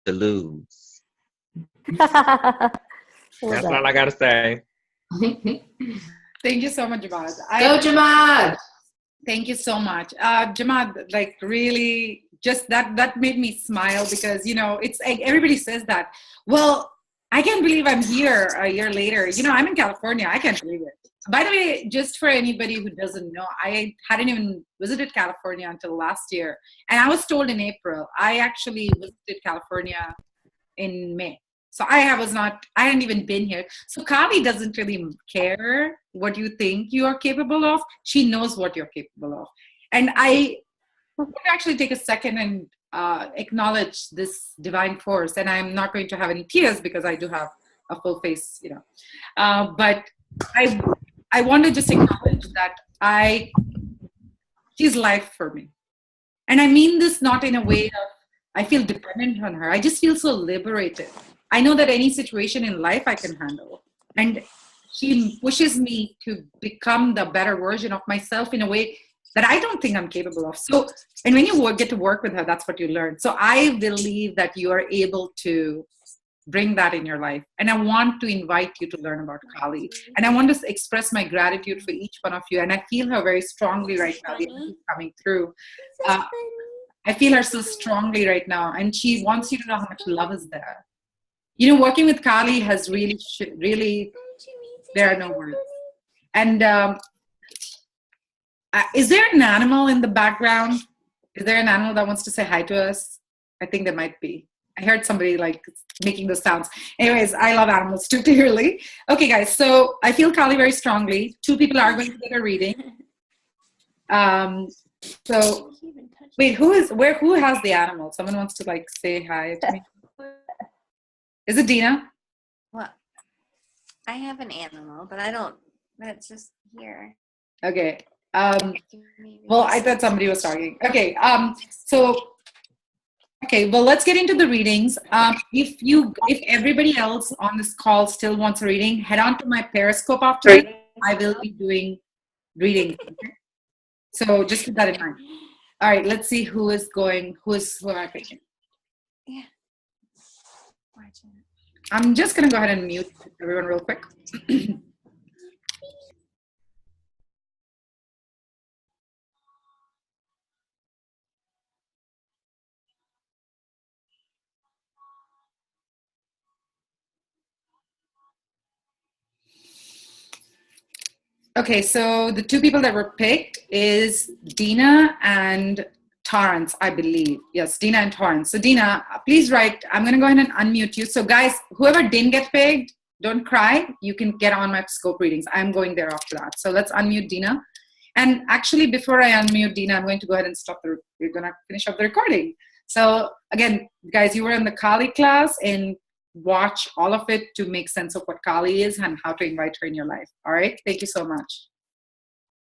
Speaker 3: to lose? That's all I got to say.
Speaker 1: Thank you so much, Jamad.
Speaker 2: Go, Jamad!
Speaker 1: Thank you so much. Jamad, like really, just that made me smile, because, you know, it's like everybody says that. Well, I can't believe I'm here a year later. You know, I'm in California. I can't believe it. By the way, just for anybody who doesn't know, I hadn't even visited California until last year. And I was told in April. I actually visited California in May. So I hadn't even been here. So Kali doesn't really care what you think you are capable of. She knows what you're capable of. And I would actually take a second and acknowledge this divine force. And I'm not going to have any tears because I do have a full face, you know. But I want to just acknowledge that I She's life for me. And I mean this not in a way of I feel dependent on her. I just feel so liberated. I know that any situation in life I can handle. And she pushes me to become the better version of myself in a way that I don't think I'm capable of. So, and when you get to work with her, that's what you learn. So I believe that you are able to bring that in your life. And I want to invite you to learn about Kali. And I want to express my gratitude for each one of you. And I feel her very strongly right now. The energy coming through. I feel her so strongly right now. And she wants you to know how much love is there. You know, working with Kali has really, there are no words. And is there an animal in the background? Is there an animal that wants to say hi to us? I think there might be. I heard somebody like making those sounds. Anyways, I love animals too dearly. Okay, guys, so I feel Kali very strongly. 2 people are going to get a reading. So wait, who has the animal? Someone wants to like say hi to me. Is it Dina?
Speaker 4: Well, I have an animal, but it's just here.
Speaker 1: Okay. Well, I thought somebody was talking. Okay. Okay, well, let's get into the readings. If everybody else on this call still wants a reading, head on to my Periscope after it. I will be doing readings. Okay? So just keep that in mind. All right, let's see who am I picking?
Speaker 4: Yeah.
Speaker 1: I'm just gonna go ahead and mute everyone real quick. Okay, so the 2 people that were picked is Dina and Torrance, I believe. Yes, Dina and Torrance. So Dina, please write. I'm going to go ahead and unmute you. So guys, whoever didn't get picked, don't cry. You can get on my scope readings. I'm going there after that. So let's unmute Dina. And actually, before I unmute Dina, I'm going to go ahead and we're going to finish up the recording. So again, guys, you were in the Kali class and watch all of it to make sense of what Kali is and how to invite her in your life. All right. Thank you so much.